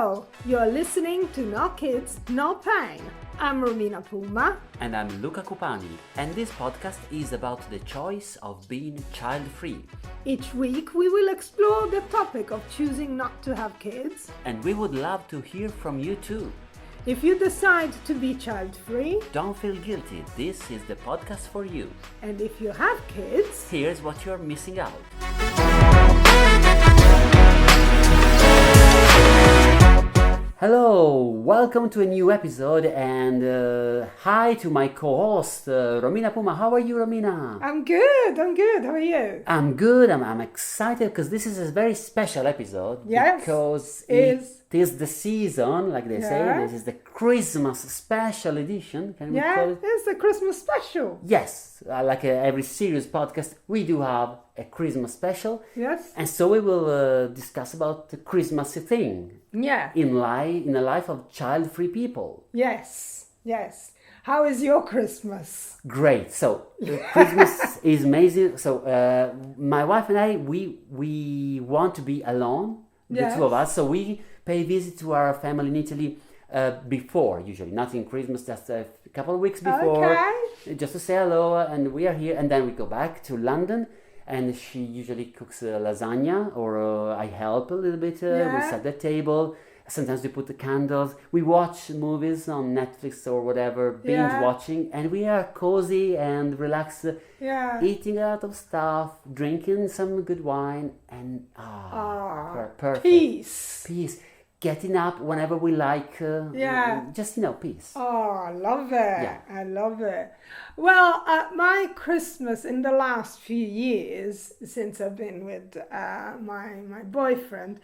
Hello, you're listening to No Kids, No Pain. I'm Romina Puma. And I'm Luca Cupani, and this podcast is about the choice of being child-free. Each week we will explore the topic of choosing not to have kids. And we would love to hear from you too. If you decide to be child-free, don't feel guilty, this is the podcast for you. And if you have kids, here's what you're missing out. Hello, welcome to a new episode, and hi to my co-host, Romina Puma. How are you, Romina? I'm good. How are you? I'm good. I'm excited because this is a very special episode. Yes. Because it is the season, like they say. This is the Christmas special edition. Can we call it? It's the Christmas special. Yes. Like every serious podcast, we do have a Christmas special. Yes. And so we will discuss about the Christmas thing. Yeah. In the life of child-free people. Yes. How is your Christmas? Great. So Christmas is amazing. So my wife and I, we want to be alone, the two of us. So we pay visit to our family in Italy before, usually not in Christmas, just a couple of weeks before, just to say hello. And we are here, and then we go back to London. And she usually cooks lasagna, or I help a little bit. We set the table. Sometimes we put the candles. We watch movies on Netflix or whatever, binge watching, and we are cozy and relaxed, eating a lot of stuff, drinking some good wine, and perfect. Peace. Getting up whenever we like. Just, peace. Oh, I love it. Yeah. I love it. Well, my Christmas in the last few years, since I've been with my boyfriend,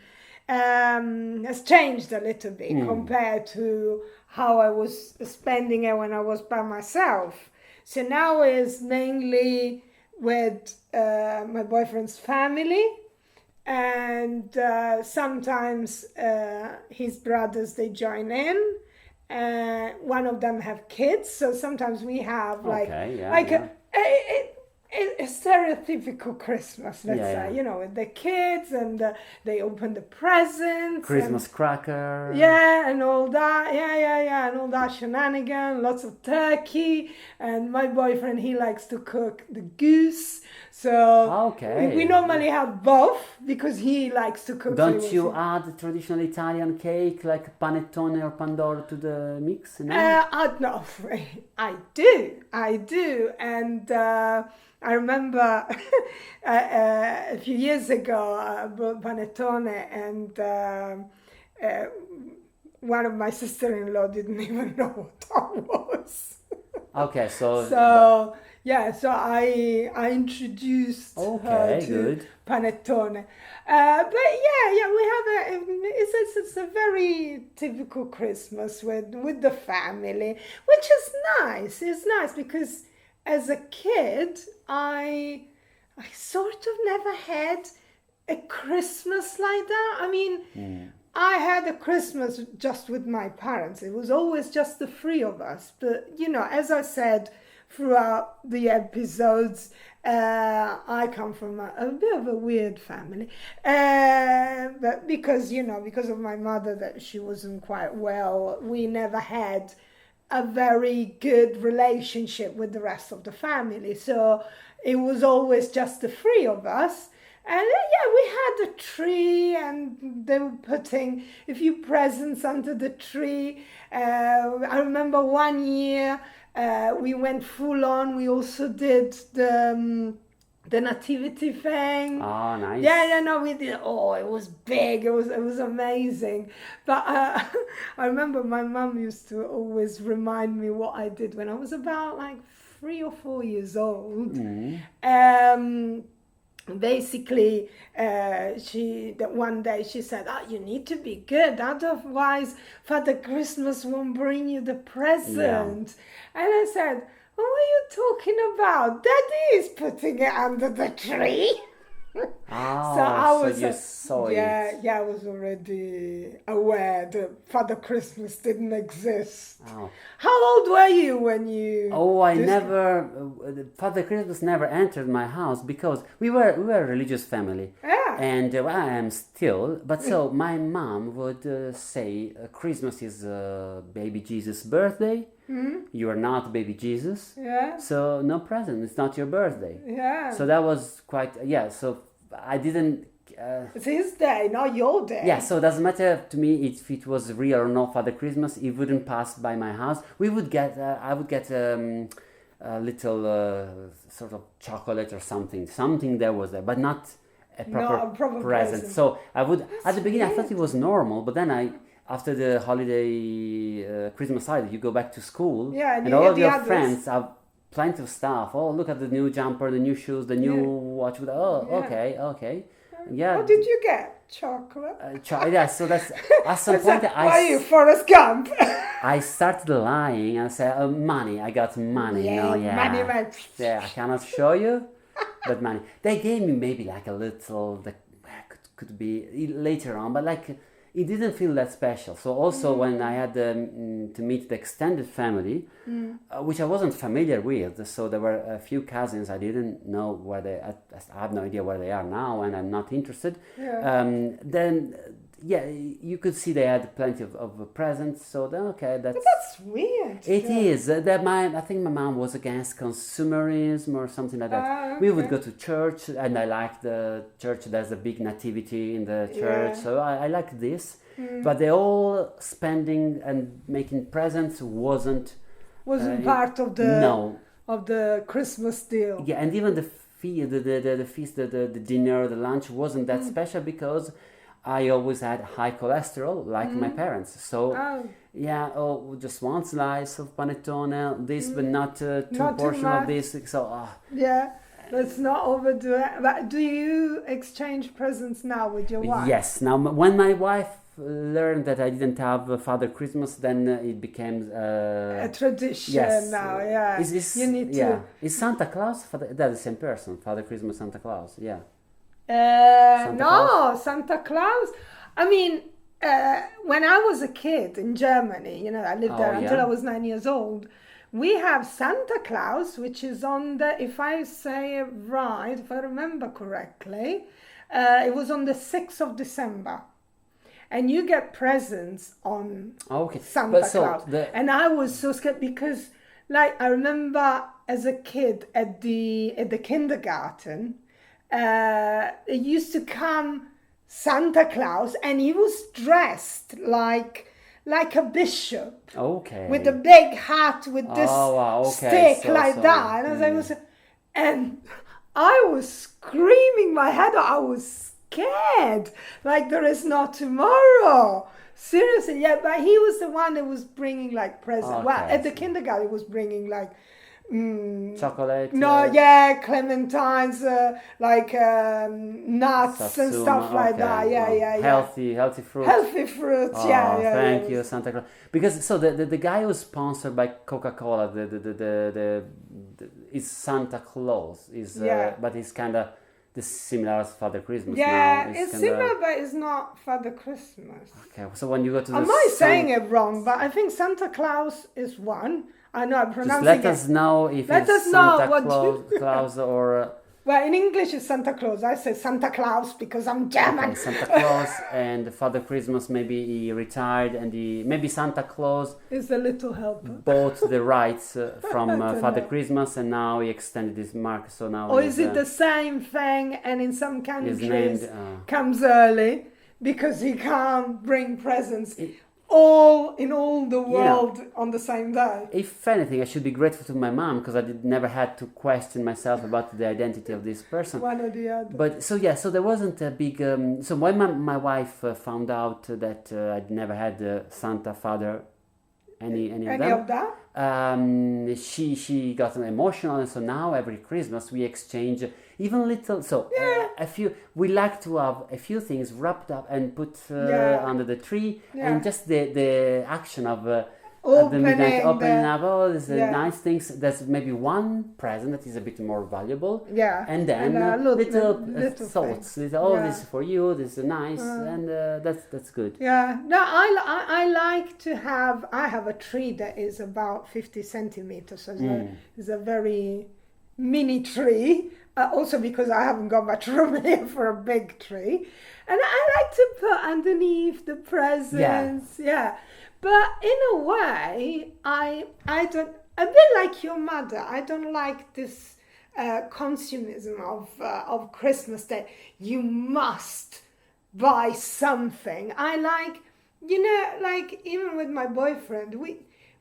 has changed a little bit compared to how I was spending it when I was by myself. So now it's mainly with my boyfriend's family. And sometimes his brothers, they join in. One of them have kids, so sometimes we have a stereotypical Christmas, let's say, with the kids, and they open the presents. Christmas cracker. And all that. And all that shenanigan, lots of turkey. And my boyfriend, he likes to cook the goose. So we normally have both because he likes to cook. Don't you add traditional Italian cake like panettone or pandoro to the mix? No, no, I do. And I remember a few years ago I brought panettone, and one of my sister-in-law didn't even know what that was. Okay, so I introduced her to panettone. But we have it's a very typical Christmas with the family, which is nice. It's nice because as a kid, I sort of never had a Christmas like that. I mean, I had a Christmas just with my parents. It was always just the three of us. But, as I said throughout the episodes, I come from a bit of a weird family. But because of my mother, that she wasn't quite well, we never had a very good relationship with the rest of the family. So it was always just the three of us. And we had a tree, and they were putting a few presents under the tree. I remember one year we went full on. We also did the nativity thing. Oh, nice. We did. Oh, it was big. It was amazing. But I remember my mum used to always remind me what I did when I was about 3 or 4 years old. Basically, one day she said, you need to be good, otherwise Father Christmas won't bring you the present. And I said, what are you talking about? Daddy is putting it under the tree. I was already aware that Father Christmas didn't exist. How old were you when you? Father Christmas never entered my house because we were a religious family. And I am still. But so my mom would say Christmas is baby Jesus' birthday. You are not baby Jesus. Yeah. So no present. It's not your birthday. Yeah. So that was quite, so I didn't... it's his day, not your day. Yeah, so it doesn't matter to me if it was real or not Father Christmas. It wouldn't pass by my house. We would get, I would get a little sort of chocolate or something there was there, but not a proper present. So I would, at the beginning, weird. I thought it was normal, but then after the holiday Christmas holiday, you go back to school, and all of your friends have plenty of stuff. Oh, look at the new jumper, the new shoes, the new watch. Okay. Yeah. What did you get? Chocolate? So that's at some point. Why are you Forrest Gump? I started lying and said, money. I got money. Money. Yeah, I cannot show you, but money. They gave me maybe like a little. That could be later on, but like it didn't feel that special. So also when I had to meet the extended family, which I wasn't familiar with, so there were a few cousins I didn't know where they. I have no idea where they are now, and I'm not interested. Yeah. Then you could see they had plenty of presents. So then that's weird. It is that I think my mom was against consumerism or something like that. Okay. We would go to church, and I liked the church. There's a big nativity in the church, so I like this. But the all spending and making presents wasn't part of the Christmas deal. Yeah, and even the feast, the dinner, the lunch wasn't that special because I always had high cholesterol, like my parents. So, just one slice of panettone, this, but not two portions of this. So, yeah, let's not overdo it. But do you exchange presents now with your wife? Yes. Now, when my wife learned that I didn't have Father Christmas, then it became a tradition. Yes. Now. Yeah, you need to. Is Santa Claus? They're the same person. Father Christmas, Santa Claus. Yeah. Santa Claus. I mean, when I was a kid in Germany, I lived there until I was 9 years old. We have Santa Claus, which is on if I say it right, if I remember correctly, it was on the 6th of December. And you get presents on Santa Claus. And I was so scared because, I remember as a kid at the kindergarten, it used to come Santa Claus, and he was dressed like a bishop. Okay. With a big hat with this stick that. And I was screaming my head off. I was scared. Like there is no tomorrow. Seriously, yeah. But he was the one that was bringing presents. Okay. Well, at the kindergarten, he was bringing chocolate. Clementines, nuts Satsuma, and stuff like that. Yeah. Healthy fruits. Healthy fruits. Thank you, Santa Claus. Because the guy who's sponsored by Coca-Cola, the is Santa Claus. But he's kind of similar as Father Christmas. Yeah, now. It's similar, but it's not Father Christmas. Okay, so when you go to I might saying it wrong, but I think Santa Claus is one. I know I'm pronouncing it. Let us know if it's Santa Claus or... Well, in English it's Santa Claus. I say Santa Claus because I'm German. Okay, Santa Claus and Father Christmas, maybe he retired and maybe Santa Claus is the little helper. Bought the rights from Father Christmas and now he extended his mark. So now or is it the same thing and in some countries comes early because he can't bring presents in all the world on the same day? If anything, I should be grateful to my mom because I never had to question myself about the identity of this person. One or the other. But so there wasn't a big. So when my wife found out that I'd never had Santa Father, any of that, she got emotional, and so now every Christmas we exchange even little. So a few. We like to have a few things wrapped up and put under the tree, and just the action of opening up all these nice things. There's maybe one present that is a bit more valuable, and then little thoughts. This is for you. This is nice, and that's good. Yeah, no, I like to have. I have a tree that is about 50 centimeters. So it's a very mini tree. Also because I haven't got much room here for a big tree. And I like to put underneath the presents. Yeah. But in a way, I don't, a bit like your mother, I don't like this consumerism of Christmas that you must buy something. I like, like even with my boyfriend,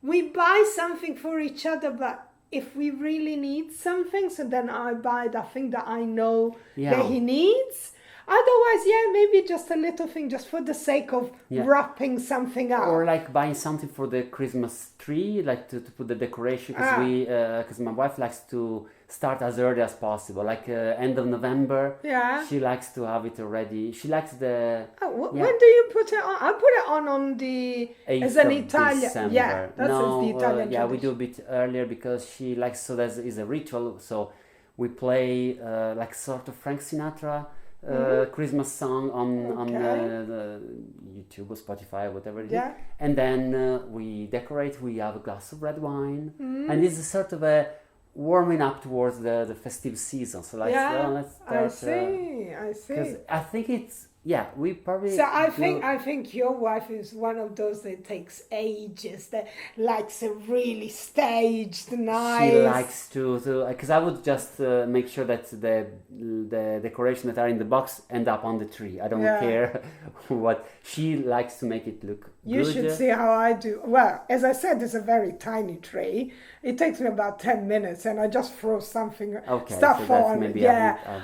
we buy something for each other, but if we really need something, so then I buy the thing that I know that he needs. Otherwise, maybe just a little thing just for the sake of wrapping something up. Or like buying something for the Christmas tree, like to put the decoration, because my wife likes to start as early as possible, like end of November. Yeah. She likes to have it already. She likes the... When do you put it on? I put it on the... 8th as an of Italian... December. Yeah, that's the Italian tradition. We do a bit earlier because she likes... So that is a ritual. So we play like sort of Frank Sinatra... Christmas song on the YouTube or Spotify or whatever it is. And then we decorate, we have a glass of red wine, and this is sort of a warming up towards the festive season. So let's start. I see. Because I think it's we probably. So I think your wife is one of those that takes ages, that likes a really staged, nice. She likes to because I would just make sure that the decorations that are in the box end up on the tree. I don't care what. She likes to make it look You good. should see how I do. Well, as I said, it's a very tiny tree. It takes me about 10 minutes, and I just throw stuff on.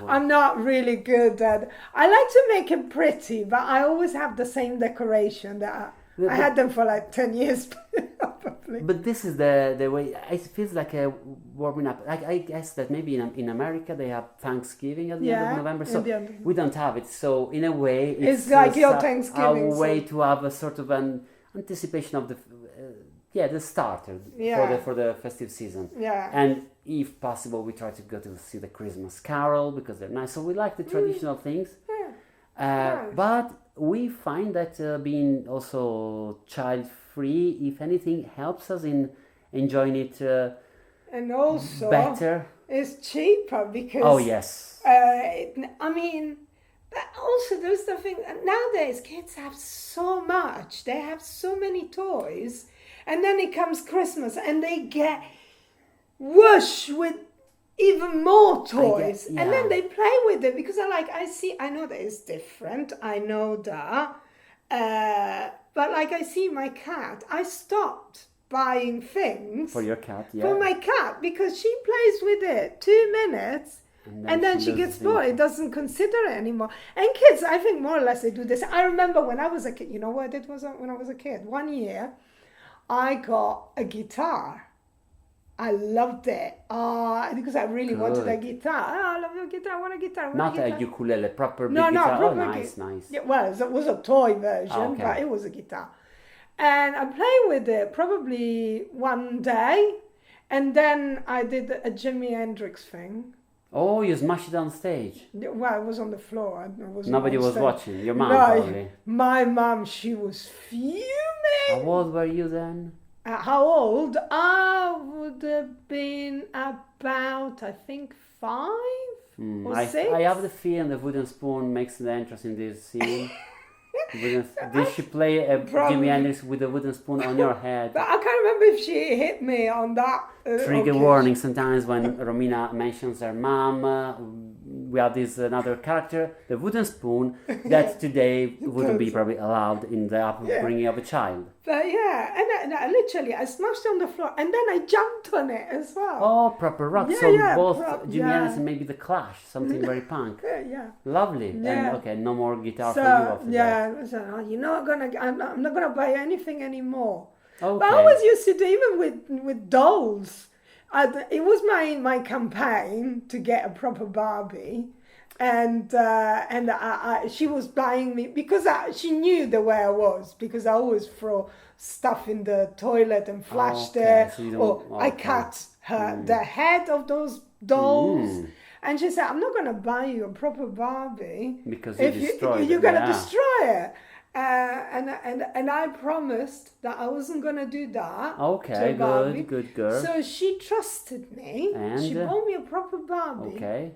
I'm not really good at. I like to make it pretty, but I always have the same decoration that I had them for like 10 years. Probably. But this is the way it feels like a warming up. Like I guess that maybe in America they have Thanksgiving at the end of November, so we don't have it. So in a way, it's like your Thanksgiving. A way to have a sort of an anticipation of the starter for the festive season. Yeah. And if possible, we try to go to see the Christmas Carol because they're nice. So we like the traditional things. Yeah. But we find that being also child-free, if anything, helps us in enjoying it and also better. It's cheaper because... Oh, yes. I mean, but also there's the thing, nowadays kids have so much. They have so many toys. And then it comes Christmas and they get whoosh with even more toys, and then they play with it because I know that it's different. I know that, but like I see my cat, I stopped buying things for your cat, for my cat because she plays with it 2 minutes. And then she gets bored. It doesn't consider it anymore. And kids, I think more or less they do this. I remember when I was a kid. You know what I did when I was a kid? One year, I got a guitar. I loved it because I really wanted a guitar. I love your guitar. I want a guitar. Not a ukulele, proper big guitar. Proper nice. Yeah, well, it was a toy version, but it was a guitar. And I played with it probably one day, and then I did a Jimi Hendrix thing. Oh, you smashed it on stage? Well, it was on the floor. Nobody was watching. Your mom, probably. My mom, she was fuming. How old were you then? How old? I would have been about, I think, 5 or 6. I have the feeling the wooden spoon makes the entrance in this scene. Did she play a Jimi Hendrix with a wooden spoon on your head? But I can't remember if she hit me on that. Trigger warning sometimes when Romina mentions her mom. We have this another character, the wooden spoon, that today wouldn't be probably allowed in the upbringing of a child. But and I literally I smashed it on the floor and then I jumped on it as well. Oh, proper rock. Both Jimi Hendrix and maybe the Clash, something very punk. Lovely. Yeah. And no more guitar for you after that. So, I'm not gonna buy anything anymore. Okay. But I always used to do, even with dolls. It was my campaign to get a proper Barbie, and she was buying me because she knew the way I was, because I always throw stuff in the toilet and flash there, I cut the head of those dolls. And she said, I'm not going to buy you a proper Barbie because you're going to destroy it. And I promised that I wasn't going to do that. Okay, good girl. So she trusted me. And she bought me a proper Barbie. Okay.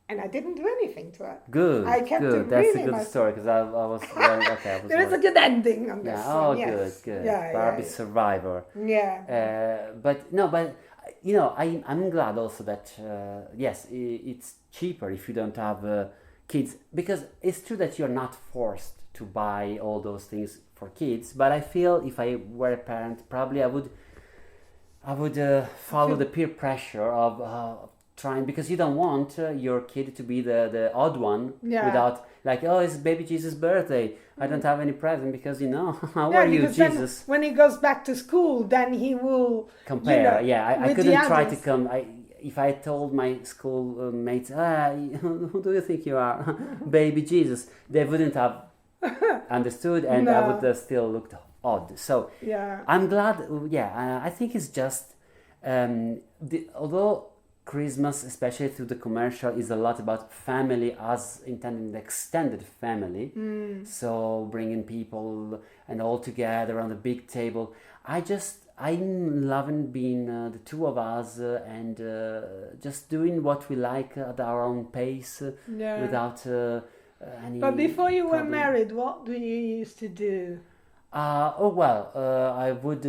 and I didn't do anything to it. Good, I kept good. it That's really a good myself. story because I was okay. I was There is a good ending on this yeah. one. Oh, Yes. good. Yeah, Barbie yeah, survivor. yeah. But no, but you know, I'm glad also that yes, it's cheaper if you don't have kids, because it's true that you're not forced to buy all those things for kids. But I feel if I were a parent, probably I would follow the peer pressure of trying, because you don't want your kid to be the odd one without, like, oh, it's baby Jesus' birthday. I don't have any present because, you know, how are you, because Jesus? Then when he goes back to school, then he will Compare. I couldn't try to others. come. If I told my school mates, who do you think you are, baby Jesus, they wouldn't have understood, and I would still looked odd. So I'm glad. I think it's just although Christmas, especially through the commercial, is a lot about family as intended, the extended family. So bringing people and all together around a big table. I'm loving being the two of us and just doing what we like at our own pace without any. But before you problem. were married, what do you used to do? I would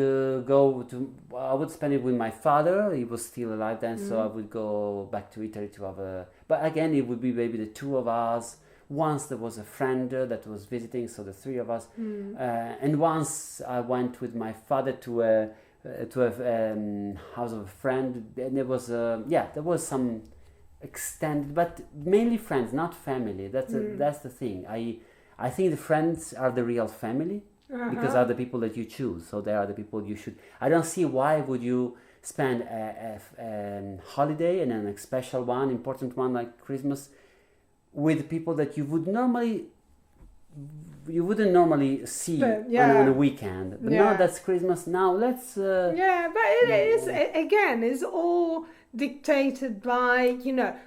I would spend it with my father. He was still alive then, so I would go back to Italy to have a. But again, it would be maybe the two of us. Once there was a friend that was visiting, so the three of us. And once I went with my father to a house of a friend, and there was some extended, but mainly friends, not family. That's the thing. I think the friends are the real family. Because are the people that you choose, so they are the people you should. I don't see why would you spend a holiday and then a special one, important one like Christmas, with people that you wouldn't normally see on a weekend. But now that's Christmas. Now let's. But it is again. It's all dictated by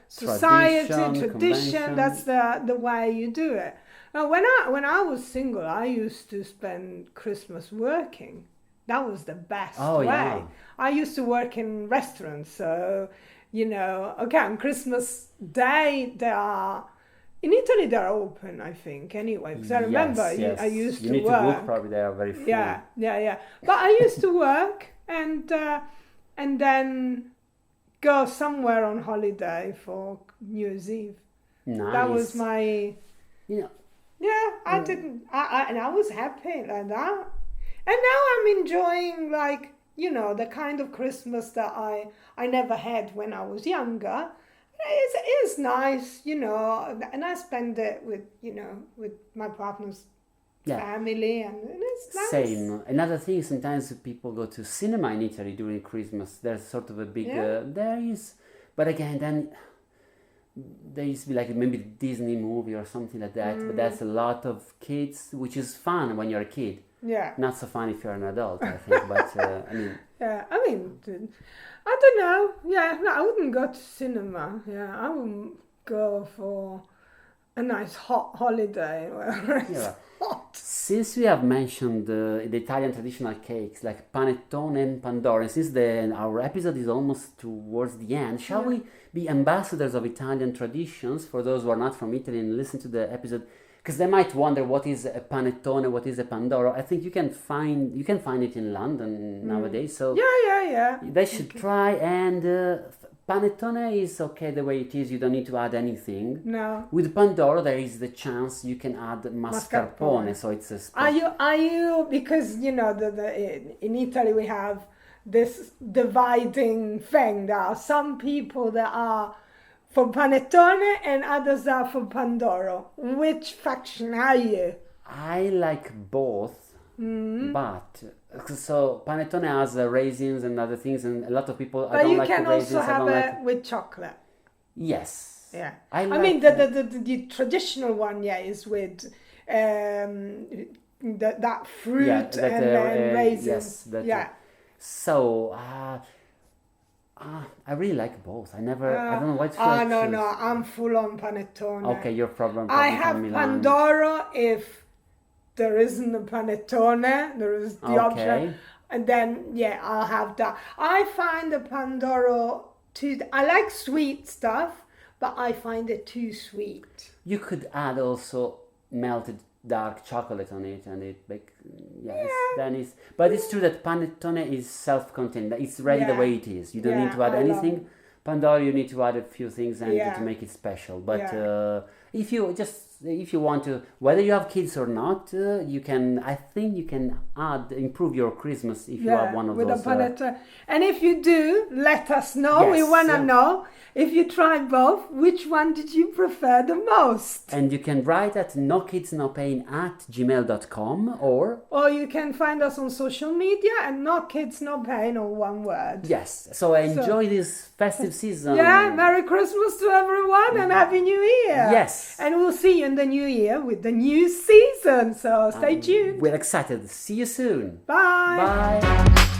society, tradition. That's the way you do it. Now, when I was single, I used to spend Christmas working. That was the best way. Yeah. I used to work in restaurants, so on Christmas Day in Italy they're open, I think. Anyway, because I remember I used you to need work. To book, probably they are very full. Yeah. But I used to work and then go somewhere on holiday for New Year's Eve. Nice. That was my. I didn't. And I was happy like that. And now I'm enjoying the kind of Christmas that I never had when I was younger. It is nice, and I spend it with my partner's family, and it's nice. Same. Another thing, sometimes people go to cinema in Italy during Christmas. There's sort of a big there is, but again then. There used to be like maybe Disney movie or something like that, but that's a lot of kids, which is fun when you're a kid. Yeah. Not so fun if you're an adult, I think. But I mean. Yeah, I don't know. Yeah, no, I wouldn't go to cinema. Yeah, I wouldn't go for a nice hot holiday where it's hot. Since we have mentioned the Italian traditional cakes like panettone and pandoro, and since our episode is almost towards the end, shall we be ambassadors of Italian traditions for those who are not from Italy and listen to the episode? Because they might wonder what is a panettone, what is a pandoro. I think you can find it in London nowadays. So they should try. And panettone is okay the way it is. You don't need to add anything. No. With pandoro, there is the chance you can add mascarpone. So it's a. Are you because in Italy we have this dividing thing. There are some people that are for panettone and others are for pandoro. Which faction are you? I like both, but so panettone has raisins and other things, and a lot of people. But I don't you like can the raisins. also have it with chocolate. Yes. Yeah. I mean the traditional one, is with that fruit and then raisins. Yes, So I really like both. I don't know what to no, I'm full on panettone. Okay, you're probably I have pandoro if there isn't a panettone, there is the option. And then, I'll have that. I find the pandoro I like sweet stuff, but I find it too sweet. You could add also melted dark chocolate on it, and it bake. Then it's. But it's true that panettone is self-contained. It's ready the way it is. You don't need to add anything. Pandoro, you need to add a few things and to make it special. But if you want to, whether you have kids or not, you can. I think you can improve your Christmas if you have one of with those. A panettone. And if you do, let us know. Yes, we want to know if you tried both. Which one did you prefer the most? And you can write at nokidsnopain@gmail.com or you can find us on social media at nokidsnopain, or one word. Yes. So enjoy this festive season. Yeah, Merry Christmas to everyone and Happy New Year. Yes. And we'll see you in the new year with the new season. So stay tuned. We're excited. See you soon. Bye. Bye.